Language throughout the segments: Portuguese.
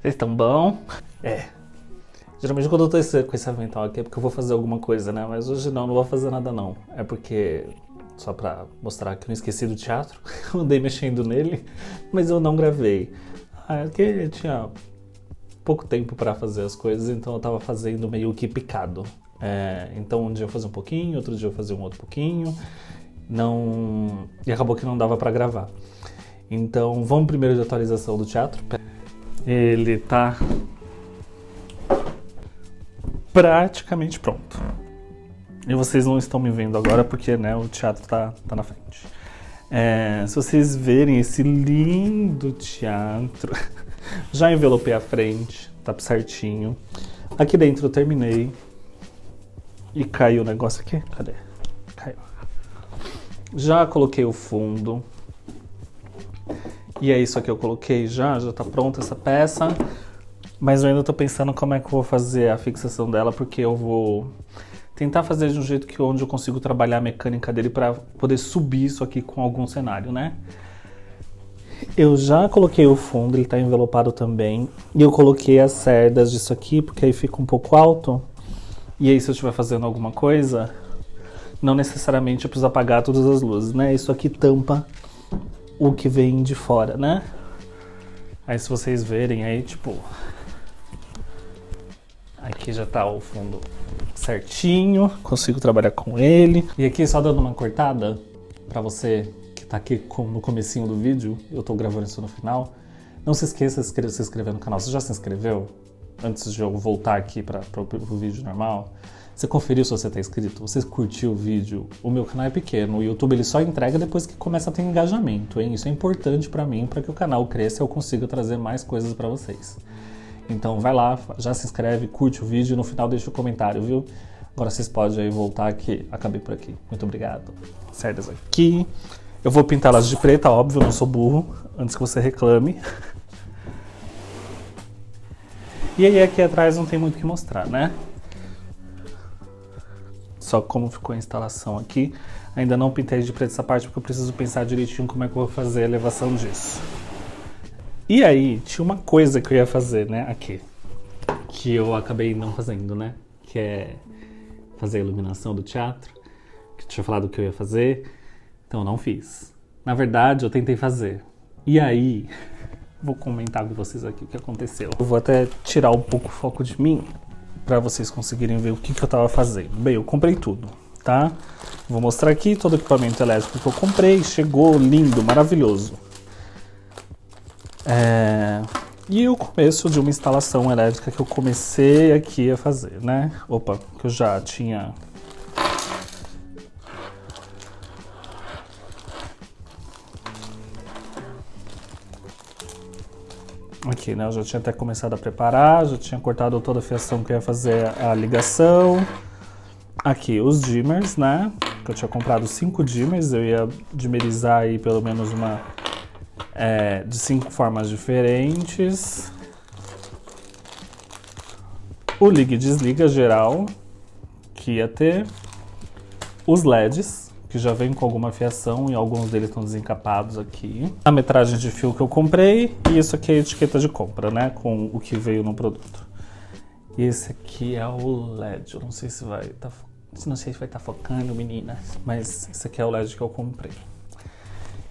Vocês estão bom? Geralmente quando eu tô com esse avental aqui é porque eu vou fazer alguma coisa, né? Mas hoje não vou fazer nada não. É porque, só pra mostrar que eu não esqueci do teatro, eu andei mexendo nele, mas eu não gravei. É que eu tinha pouco tempo pra fazer as coisas, então eu tava fazendo meio que picado. Então um dia eu fazia um pouquinho, outro dia eu fazia um outro pouquinho. E acabou que não dava pra gravar. Então vamos primeiro de atualização do teatro. Ele tá praticamente pronto. E vocês não estão me vendo agora porque, né, o teatro tá na frente. Se vocês verem esse lindo teatro, já envelopei a frente, tá certinho. Aqui dentro eu terminei. E caiu o negócio aqui. Cadê? Caiu. Já coloquei o fundo. E é isso aqui eu coloquei já tá pronta essa peça. Mas eu ainda tô pensando como é que eu vou fazer a fixação dela, porque eu vou tentar fazer de um jeito que onde eu consigo trabalhar a mecânica dele para poder subir isso aqui com algum cenário, né? Eu já coloquei o fundo, ele tá envelopado também. E eu coloquei as cerdas disso aqui, porque aí fica um pouco alto. E aí se eu estiver fazendo alguma coisa, não necessariamente eu preciso apagar todas as luzes, né? Isso aqui tampa o que vem de fora, né? Aí se vocês verem aí, tipo... Aqui já tá o fundo certinho, consigo trabalhar com ele. E aqui só dando uma cortada, pra você que tá aqui no comecinho do vídeo, eu tô gravando isso no final. Não se esqueça de se inscrever no canal. Você já se inscreveu? Antes de eu voltar aqui pro vídeo normal. Você conferiu se você tá inscrito? Você curtiu o vídeo? O meu canal é pequeno, o YouTube ele só entrega depois que começa a ter engajamento, hein? Isso é importante pra mim, pra que o canal cresça e eu consiga trazer mais coisas pra vocês. Então vai lá, já se inscreve, curte o vídeo e no final deixa o comentário, viu? Agora vocês podem aí voltar que acabei por aqui. Muito obrigado. Cerdas aqui. Eu vou pintá-las de preta, óbvio, eu não sou burro, antes que você reclame. E aí aqui atrás não tem muito o que mostrar, né? Só como ficou a instalação aqui. Ainda não pintei de preto essa parte porque eu preciso pensar direitinho como é que eu vou fazer a elevação disso. E aí, tinha uma coisa que eu ia fazer, né, aqui. Que eu acabei não fazendo, né? Que é fazer a iluminação do teatro. Que eu tinha falado que eu ia fazer. Então eu não fiz. Na verdade, eu tentei fazer. E aí... Vou comentar com vocês aqui o que aconteceu. Eu vou até tirar um pouco o foco de mim para vocês conseguirem ver o que eu tava fazendo. Bem, eu comprei tudo, tá? Vou mostrar aqui todo o equipamento elétrico que eu comprei. Chegou lindo, maravilhoso. E o começo de uma instalação elétrica que eu comecei aqui a fazer, né? Opa, que eu já tinha... Aqui, né? Eu já tinha até começado a preparar, já tinha cortado toda a fiação que eu ia fazer a ligação. Aqui, os dimmers, né? Que eu tinha comprado 5 dimmers, eu ia dimmerizar aí pelo menos uma... de 5 formas diferentes. O liga e desliga geral, que ia ter. Os LEDs, que já vem com alguma fiação e alguns deles estão desencapados aqui. A metragem de fio que eu comprei e isso aqui é a etiqueta de compra, né, com o que veio no produto. E esse aqui é o LED, eu não sei se vai estar focando, meninas, mas esse aqui é o LED que eu comprei.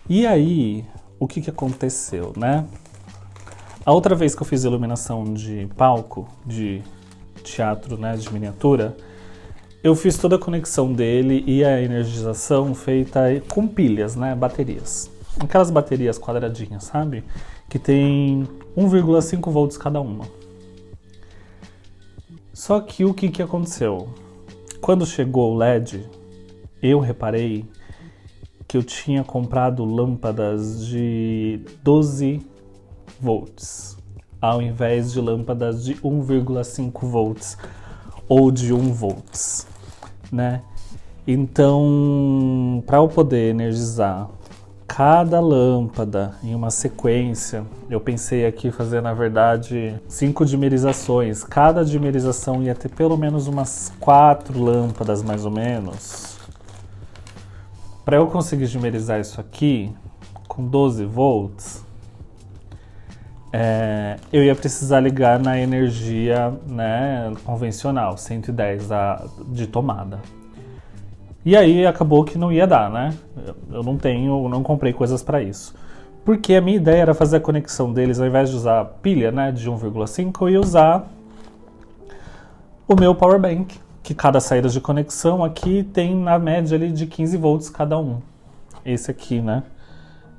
E aí, o que aconteceu, né? A outra vez que eu fiz iluminação de palco, de teatro, né, de miniatura, eu fiz toda a conexão dele e a energização feita com pilhas, né, baterias. Aquelas baterias quadradinhas, sabe? Que tem 1,5 volts cada uma. Só que o que aconteceu? Quando chegou o LED, eu reparei que eu tinha comprado lâmpadas de 12 volts, ao invés de lâmpadas de 1,5 volts ou de 1 volts, né? Então, para eu poder energizar cada lâmpada em uma sequência, eu pensei aqui fazer, na verdade, 5 dimerizações. Cada dimerização ia ter pelo menos umas 4 lâmpadas, mais ou menos. Para eu conseguir dimerizar isso aqui com 12 volts, eu ia precisar ligar na energia, né, convencional, 110 de tomada. E aí acabou que não ia dar, né? Eu não comprei coisas para isso. Porque a minha ideia era fazer a conexão deles, ao invés de usar pilha, né, de 1,5, eu ia usar o meu power bank, que cada saída de conexão aqui tem na média ali de 15 volts cada um. Esse aqui, né,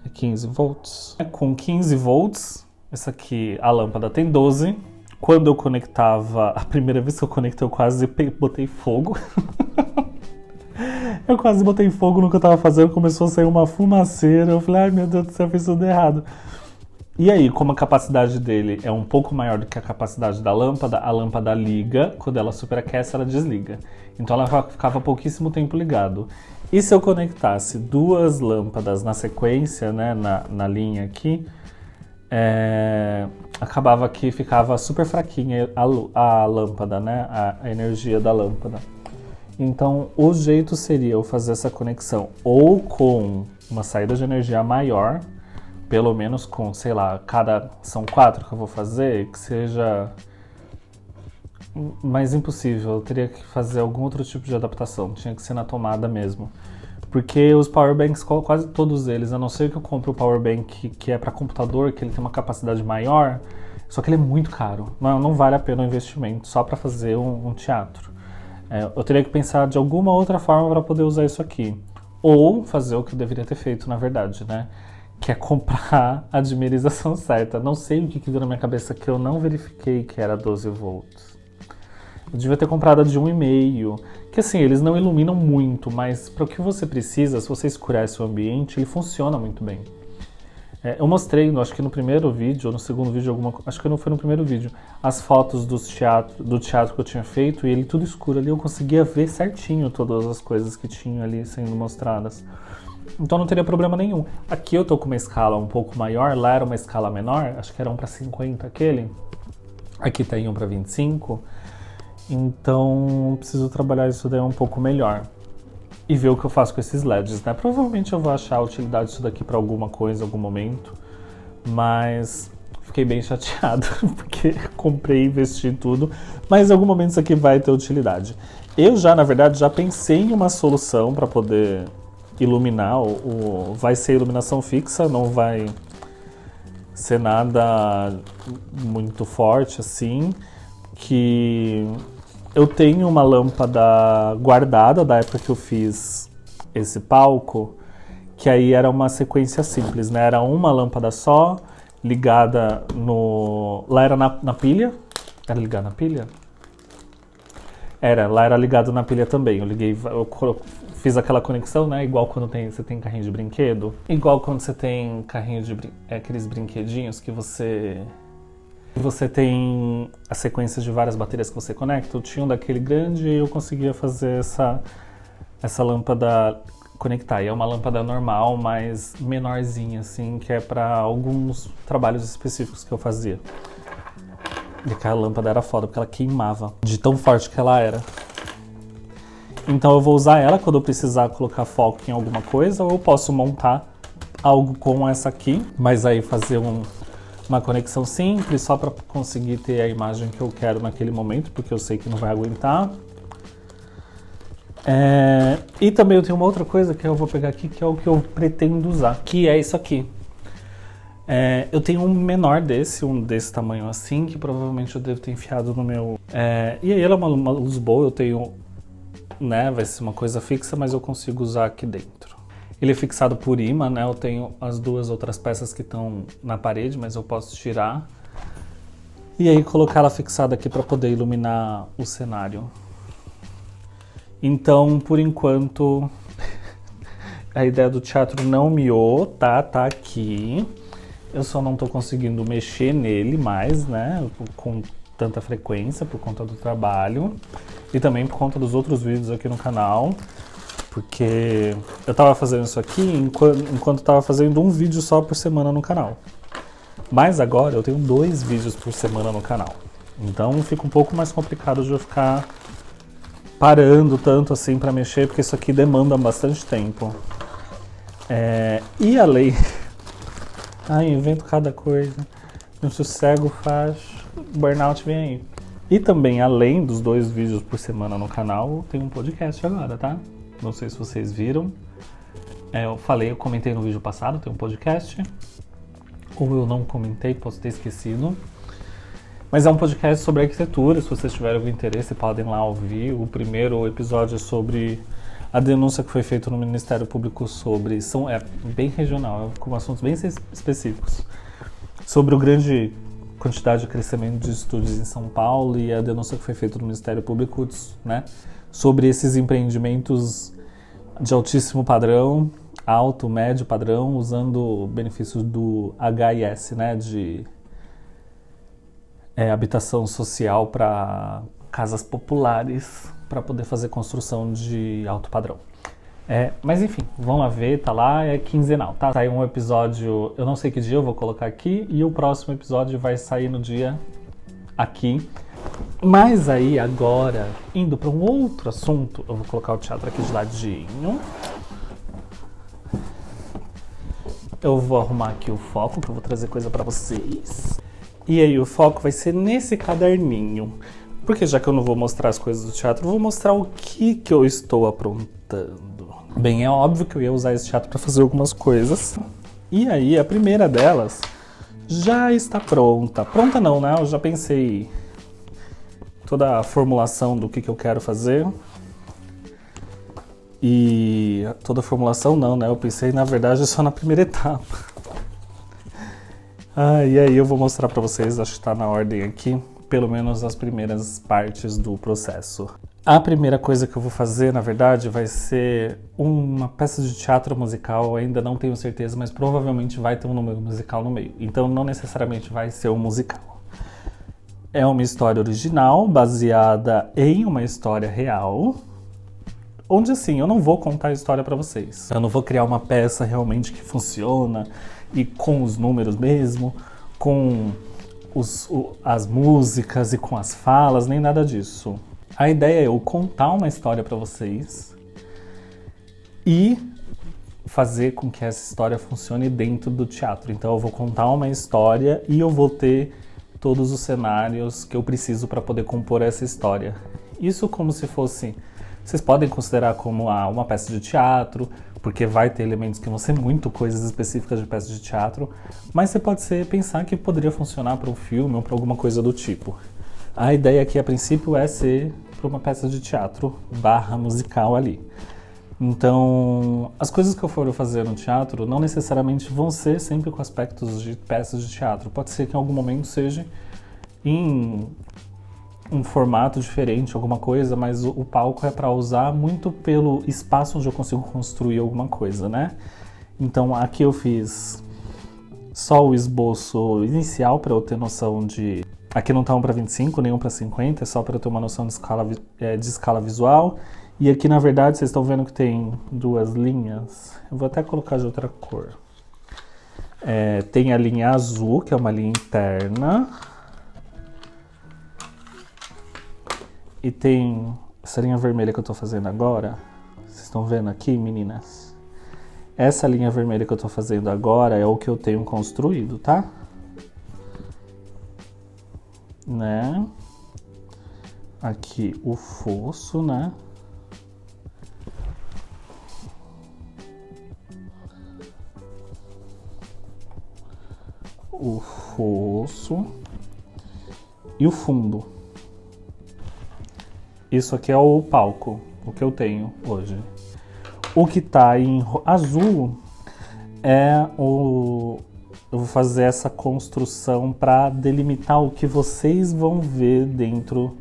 é 15 volts. Com 15 volts, essa aqui, a lâmpada tem 12. Quando eu conectava, a primeira vez que eu conectei, eu quase botei fogo. Eu quase botei fogo no que eu tava fazendo, começou a sair uma fumaceira. Eu falei, ai meu Deus do céu, fiz tudo errado. E aí, como a capacidade dele é um pouco maior do que a capacidade da lâmpada, a lâmpada liga, quando ela superaquece, ela desliga. Então ela ficava pouquíssimo tempo ligado. E se eu conectasse duas lâmpadas na sequência, né, na linha aqui, acabava que ficava super fraquinha a lâmpada, né, a energia da lâmpada. Então, o jeito seria eu fazer essa conexão ou com uma saída de energia maior, pelo menos com, sei lá, são 4 que eu vou fazer, que seja mais impossível. Eu teria que fazer algum outro tipo de adaptação, tinha que ser na tomada mesmo. Porque os powerbanks, quase todos eles, a não ser que eu compre o powerbank que é para computador, que ele tem uma capacidade maior, só que ele é muito caro. Não vale a pena o investimento só para fazer um teatro. Eu teria que pensar de alguma outra forma para poder usar isso aqui. Ou fazer o que eu deveria ter feito, na verdade, né? Que é comprar a dimerização certa. Não sei o que deu na minha cabeça que eu não verifiquei que era 12 volts. Eu devia ter comprado a de 1,5. Que assim, eles não iluminam muito, mas para o que você precisa, se você escurece o ambiente, ele funciona muito bem. Eu mostrei, acho que no primeiro vídeo, ou no segundo vídeo, acho que não foi no primeiro vídeo, as fotos do teatro que eu tinha feito, e ele tudo escuro ali, eu conseguia ver certinho todas as coisas que tinham ali sendo mostradas. Então não teria problema nenhum. Aqui eu tô com uma escala um pouco maior, lá era uma escala menor, acho que era 1:50 aquele. Aqui tá em 1:25. Então preciso trabalhar isso daí um pouco melhor. E ver o que eu faço com esses LEDs, né? Provavelmente eu vou achar a utilidade disso daqui pra alguma coisa, em algum momento. Mas fiquei bem chateado, porque comprei e investi em tudo. Mas em algum momento isso aqui vai ter utilidade. Eu já, na verdade, já pensei em uma solução para poder iluminar. Vai ser iluminação fixa, não vai ser nada muito forte assim. Que eu tenho uma lâmpada guardada da época que eu fiz esse palco, que aí era uma sequência simples, né? Era uma lâmpada só, ligada no... Lá era na pilha. Era ligado na pilha? Lá era ligado na pilha também. Eu fiz aquela conexão, né? Igual quando você tem carrinho de brinquedo. Igual quando você tem carrinho de... aqueles brinquedinhos que você tem a sequência de várias baterias que você conecta. Eu tinha um daquele grande e eu conseguia fazer essa lâmpada conectar. E é uma lâmpada normal, mas menorzinha, assim, que é para alguns trabalhos específicos que eu fazia. E aquela lâmpada era foda, porque ela queimava de tão forte que ela era. Então eu vou usar ela quando eu precisar colocar foco em alguma coisa, ou eu posso montar algo como essa aqui, mas aí fazer uma conexão simples, só para conseguir ter a imagem que eu quero naquele momento, porque eu sei que não vai aguentar. E também eu tenho uma outra coisa que eu vou pegar aqui, que é o que eu pretendo usar, que é isso aqui. Eu tenho um menor um desse tamanho assim, que provavelmente eu devo ter enfiado no meu... e aí ela é uma luz boa, eu tenho... né, vai ser uma coisa fixa, mas eu consigo usar aqui dentro. Ele é fixado por imã, né? Eu tenho as duas outras peças que estão na parede, mas eu posso tirar. E aí colocar ela fixada aqui para poder iluminar o cenário. Então, por enquanto, a ideia do teatro não miou, tá aqui. Eu só não tô conseguindo mexer nele mais, né? Com tanta frequência, por conta do trabalho. E também por conta dos outros vídeos aqui no canal. Porque eu tava fazendo isso aqui enquanto tava fazendo um vídeo só por semana no canal. Mas agora eu tenho 2 vídeos por semana no canal. Então fica um pouco mais complicado de eu ficar parando tanto assim pra mexer, porque isso aqui demanda bastante tempo. E além... Ai, invento cada coisa. Se o cego faz, burnout vem aí. E também, além dos 2 vídeos por semana no canal, tem um podcast agora, tá? Não sei se vocês viram. Eu comentei no vídeo passado, tem um podcast. Ou eu não comentei, posso ter esquecido. Mas é um podcast sobre arquitetura, se vocês tiverem algum interesse, podem lá ouvir. O primeiro episódio é sobre a denúncia que foi feita no Ministério Público sobre... É bem regional, com assuntos bem específicos. Sobre o grande quantidade de crescimento de estúdios em São Paulo e a denúncia que foi feita no Ministério Público, né? Sobre esses empreendimentos de altíssimo padrão, alto, médio padrão, usando benefícios do HIS, né, de habitação social para casas populares, para poder fazer construção de alto padrão. Mas enfim, vão lá ver, tá lá, é quinzenal, tá? Sai um episódio, eu não sei que dia eu vou colocar aqui, e o próximo episódio vai sair no dia aqui. Mas aí agora, indo para um outro assunto, eu vou colocar o teatro aqui de ladinho. Eu vou arrumar aqui o foco, que eu vou trazer coisa pra vocês. E aí o foco vai ser nesse caderninho. Porque já que eu não vou mostrar as coisas do teatro, eu vou mostrar o que eu estou aprontando. Bem, é óbvio que eu ia usar esse teatro pra fazer algumas coisas. E aí a primeira delas já está pronta. Pronta não, né? Eu já pensei toda a formulação do que eu quero fazer. E toda a formulação não, né? Eu pensei, na verdade, só na primeira etapa. E aí eu vou mostrar pra vocês, acho que tá na ordem aqui, pelo menos as primeiras partes do processo. A primeira coisa que eu vou fazer, na verdade, vai ser uma peça de teatro musical, eu ainda não tenho certeza, mas provavelmente vai ter um número musical no meio. Então não necessariamente vai ser um musical. É uma história original, baseada em uma história real, onde assim, eu não vou contar a história pra vocês. Eu não vou criar uma peça realmente que funciona e com os números mesmo, com as músicas e com as falas, nem nada disso. A ideia é eu contar uma história pra vocês e fazer com que essa história funcione dentro do teatro. Então eu vou contar uma história e eu vou ter todos os cenários que eu preciso para poder compor essa história. Isso como se fosse... Vocês podem considerar como uma peça de teatro, porque vai ter elementos que vão ser muito coisas específicas de peça de teatro, mas você pode pensar que poderia funcionar para um filme ou para alguma coisa do tipo. A ideia aqui, a princípio, é ser para uma peça de teatro / musical ali. Então, as coisas que eu for fazer no teatro não necessariamente vão ser sempre com aspectos de peças de teatro. Pode ser que em algum momento seja em um formato diferente, alguma coisa, mas o palco é para usar muito pelo espaço onde eu consigo construir alguma coisa, né? Então aqui eu fiz só o esboço inicial para eu ter noção de... Aqui não tá 1 para 25, nem 1 para 50, é só para eu ter uma noção de escala visual. E aqui, na verdade, vocês estão vendo que tem 2 linhas. Eu vou até colocar de outra cor. Tem a linha azul, que é uma linha interna. E tem essa linha vermelha que eu tô fazendo agora. Vocês estão vendo aqui, meninas? Essa linha vermelha que eu tô fazendo agora é o que eu tenho construído, tá? Né? Aqui o fosso, né? O fosso e o fundo. Isso aqui é o palco, o que eu tenho hoje. O que tá em azul eu vou fazer essa construção para delimitar o que vocês vão ver dentro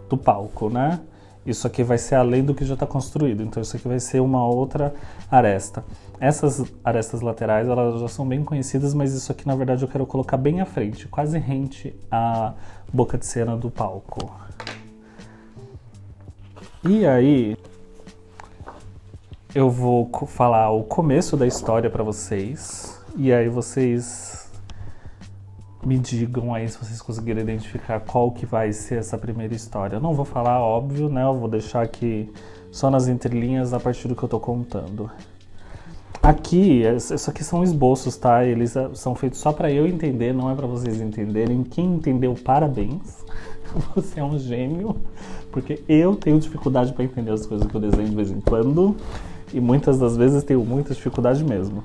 do palco, né? Isso aqui vai ser além do que já está construído, então isso aqui vai ser uma outra aresta. Essas arestas laterais, elas já são bem conhecidas, mas isso aqui na verdade eu quero colocar bem à frente, quase rente à boca de cena do palco. E aí, eu vou falar o começo da história para vocês, e aí vocês me digam aí se vocês conseguirem identificar qual que vai ser essa primeira história. Eu não vou falar, óbvio, né? Eu vou deixar aqui só nas entrelinhas a partir do que eu tô contando. Aqui, isso aqui são esboços, tá? Eles são feitos só pra eu entender, não é pra vocês entenderem. Quem entendeu, parabéns. Você é um gênio, porque eu tenho dificuldade pra entender as coisas que eu desenho de vez em quando, e muitas das vezes tenho muita dificuldade mesmo.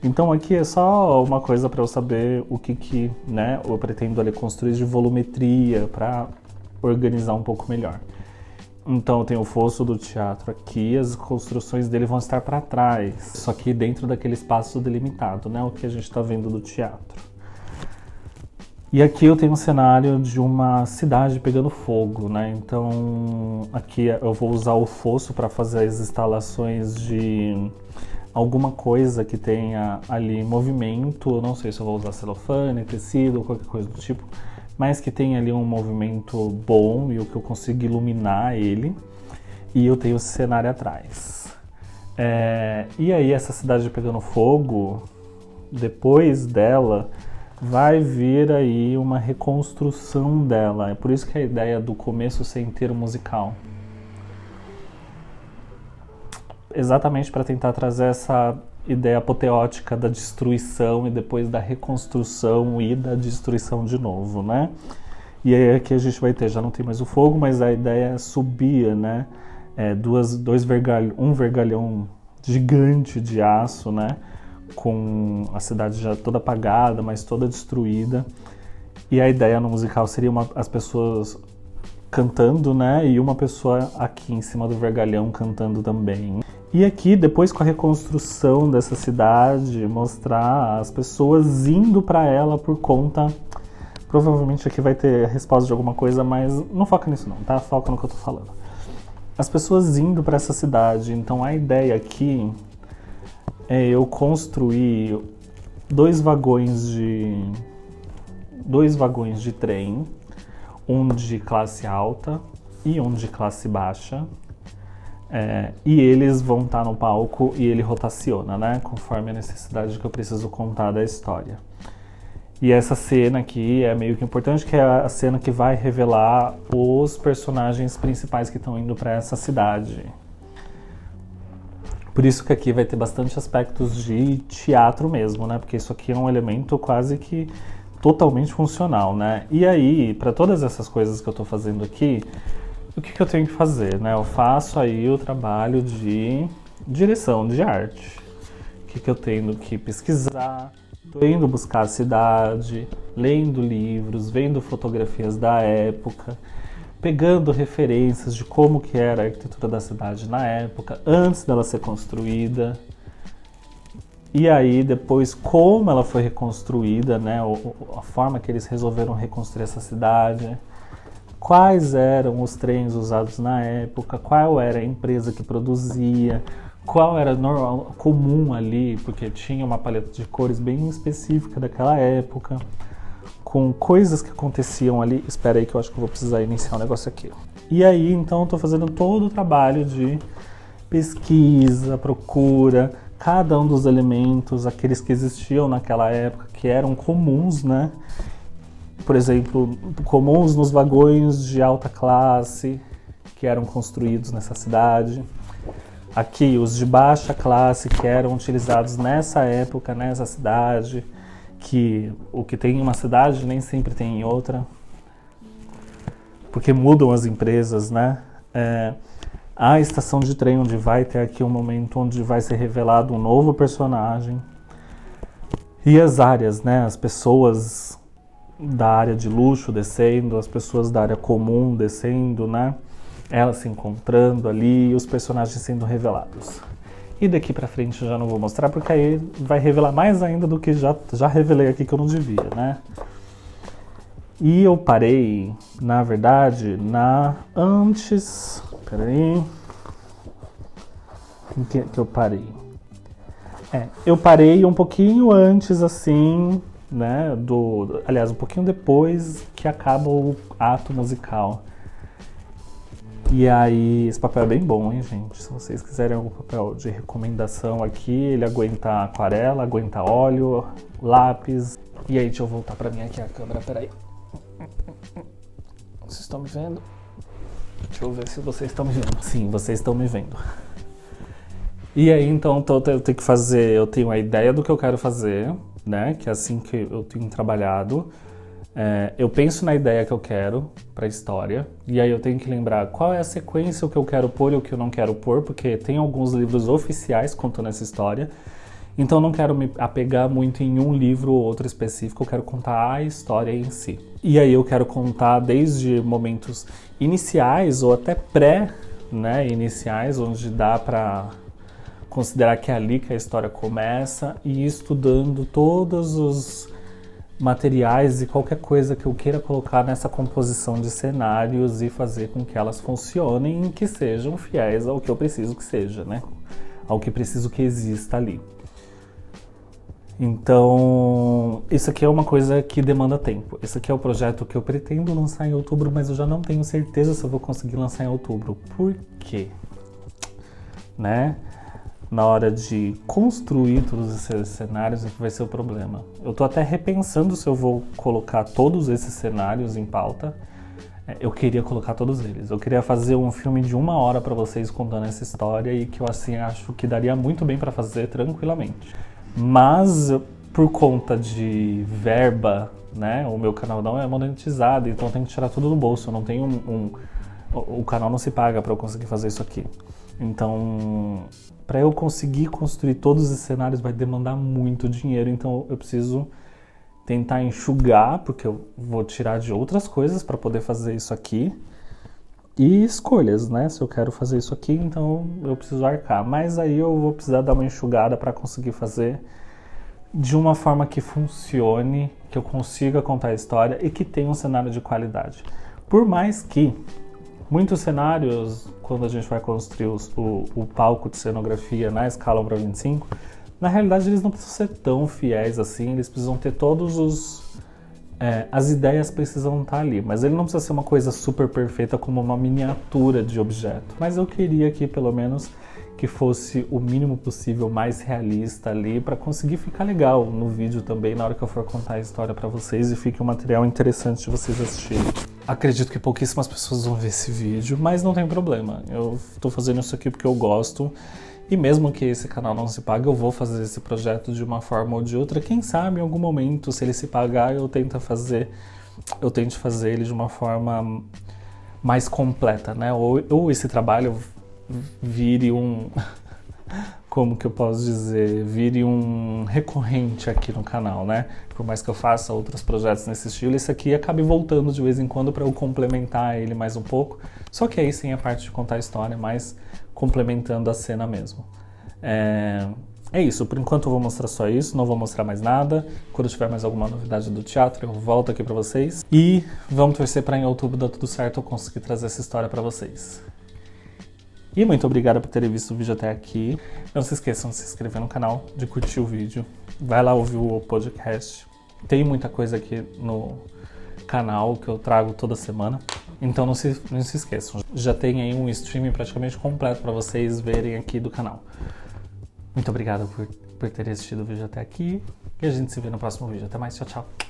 Então aqui é só uma coisa pra eu saber o que, né, eu pretendo ali construir de volumetria pra organizar um pouco melhor. Então tem o fosso do teatro aqui, as construções dele vão estar para trás, só que dentro daquele espaço delimitado, né? O que a gente está vendo do teatro. E aqui eu tenho um cenário de uma cidade pegando fogo, né? Então aqui eu vou usar o fosso para fazer as instalações de alguma coisa que tenha ali movimento. Não sei se eu vou usar celofane, tecido, qualquer coisa do tipo, mas que tenha ali um movimento bom e o que eu consiga iluminar ele. E eu tenho esse cenário atrás. E aí essa cidade pegando fogo, depois dela, vai vir aí uma reconstrução dela. É por isso que a ideia do começo ser inteiro musical. Exatamente para tentar trazer essa ideia apoteótica da destruição e depois da reconstrução e da destruição de novo, né? E aí aqui a gente vai ter, já não tem mais o fogo, mas a ideia é subir, né? Um vergalhão gigante de aço, né? Com a cidade já toda apagada, mas toda destruída. E a ideia no musical seria as pessoas cantando, né? E uma pessoa aqui em cima do vergalhão cantando também. E aqui, depois com a reconstrução dessa cidade, mostrar as pessoas indo para ela por conta... Provavelmente aqui vai ter a resposta de alguma coisa, mas não foca nisso não, tá? Foca no que eu tô falando. As pessoas indo para essa cidade, então a ideia aqui é eu construir dois vagões de trem, um de classe alta e um de classe baixa. E eles vão estar no palco e ele rotaciona, né? Conforme a necessidade que eu preciso contar da história. E essa cena aqui é meio que importante, que é a cena que vai revelar os personagens principais que estão indo para essa cidade. Por isso que aqui vai ter bastante aspectos de teatro mesmo, né? Porque isso aqui é um elemento quase que totalmente funcional, né? E aí, para todas essas coisas que eu estou fazendo aqui, o que eu tenho que fazer, né? Eu faço aí o trabalho de direção de arte. O que eu tenho que pesquisar? Estou indo buscar a cidade, lendo livros, vendo fotografias da época, pegando referências de como que era a arquitetura da cidade na época, antes dela ser construída. E aí, depois, como ela foi reconstruída, né? A forma que eles resolveram reconstruir essa cidade. Quais eram os trens usados na época, qual era a empresa que produzia, qual era comum ali, porque tinha uma paleta de cores bem específica daquela época, com coisas que aconteciam ali. Espera aí que eu acho que eu vou precisar iniciar um negócio aqui. E aí, então, eu tô fazendo todo o trabalho de pesquisa, procura, cada um dos elementos, aqueles que existiam naquela época, que eram comuns, né? Por exemplo, comuns nos vagões de alta classe que eram construídos nessa cidade. Aqui, os de baixa classe que eram utilizados nessa época, nessa cidade, que o que tem em uma cidade nem sempre tem em outra, porque mudam as empresas, né? A estação de trem, onde vai ter aqui um momento onde vai ser revelado um novo personagem. E as áreas, né? As pessoas da área de luxo descendo, as pessoas da área comum descendo, né? Elas se encontrando ali e os personagens sendo revelados. E daqui pra frente eu já não vou mostrar, porque aí vai revelar mais ainda do que já revelei aqui, que eu não devia, né? E eu parei, na verdade, antes... Peraí... Em que eu parei? Eu parei um pouquinho antes, assim... né, aliás, um pouquinho depois que acaba o ato musical. E aí, esse papel é bem bom, hein, gente? Se vocês quiserem algum papel de recomendação aqui, ele aguenta aquarela, aguenta óleo, lápis. E aí, deixa eu voltar pra mim aqui a câmera, peraí. Vocês estão me vendo? Deixa eu ver se vocês estão me vendo. Sim, vocês estão me vendo. E aí, então, eu tenho que fazer, eu tenho a ideia do que eu quero fazer, né? Que é assim que eu tenho trabalhado. Eu penso na ideia que eu quero para a história, e aí eu tenho que lembrar qual é a sequência, o que eu quero pôr e o que eu não quero pôr, porque tem alguns livros oficiais contando essa história, então eu não quero me apegar muito em um livro ou outro específico, eu quero contar a história em si. E aí eu quero contar desde momentos iniciais ou até pré-iniciais, onde dá para considerar que é ali que a história começa, e ir estudando todos os materiais e qualquer coisa que eu queira colocar nessa composição de cenários e fazer com que elas funcionem e que sejam fiéis ao que eu preciso que seja, né? Ao que preciso que exista ali. Então, isso aqui é uma coisa que demanda tempo. Esse aqui é o projeto que eu pretendo lançar em outubro, mas eu já não tenho certeza se eu vou conseguir lançar em outubro. Por quê? Né? Na hora de construir todos esses cenários é que vai ser o problema. Eu tô até repensando se eu vou colocar todos esses cenários em pauta. Eu queria colocar todos eles. Eu queria fazer um filme de 1 hora para vocês contando essa história e que eu assim acho que daria muito bem para fazer tranquilamente. Mas por conta de verba, né, o meu canal não é monetizado, então eu tenho que tirar tudo do bolso. Eu não tenho o canal não se paga para eu conseguir fazer isso aqui. Então, para eu conseguir construir todos esses cenários vai demandar muito dinheiro, então eu preciso tentar enxugar, porque eu vou tirar de outras coisas para poder fazer isso aqui. E escolhas, né? Se eu quero fazer isso aqui, então eu preciso arcar. Mas aí eu vou precisar dar uma enxugada para conseguir fazer de uma forma que funcione, que eu consiga contar a história e que tenha um cenário de qualidade. Por mais que muitos cenários, quando a gente vai construir o palco de cenografia na escala 1:25, na realidade eles não precisam ser tão fiéis assim, eles precisam ter todos as ideias precisam estar ali, mas ele não precisa ser uma coisa super perfeita como uma miniatura de objeto. Mas eu queria que pelo menos que fosse o mínimo possível mais realista ali para conseguir ficar legal no vídeo também na hora que eu for contar a história para vocês e fique um material interessante de vocês assistirem. Acredito que pouquíssimas pessoas vão ver esse vídeo, mas não tem problema. Eu tô fazendo isso aqui porque eu gosto. E mesmo que esse canal não se pague, eu vou fazer esse projeto de uma forma ou de outra. Quem sabe em algum momento, se ele se pagar, eu tente fazer ele de uma forma mais completa, né? Ou esse trabalho vire como que eu posso dizer, vire um recorrente aqui no canal, né? Por mais que eu faça outros projetos nesse estilo, esse aqui acabe voltando de vez em quando para eu complementar ele mais um pouco. Só que aí sim a parte de contar a história, mas complementando a cena mesmo. É isso, por enquanto eu vou mostrar só isso, não vou mostrar mais nada. Quando tiver mais alguma novidade do teatro, eu volto aqui para vocês. E vamos torcer para em outubro dar tudo certo, eu conseguir trazer essa história para vocês. E muito obrigado por terem visto o vídeo até aqui. Não se esqueçam de se inscrever no canal, de curtir o vídeo. Vai lá ouvir o podcast. Tem muita coisa aqui no canal que eu trago toda semana. Então não se esqueçam. Já tem aí um streaming praticamente completo para vocês verem aqui do canal. Muito obrigado por terem assistido o vídeo até aqui. E a gente se vê no próximo vídeo. Até mais, tchau, tchau.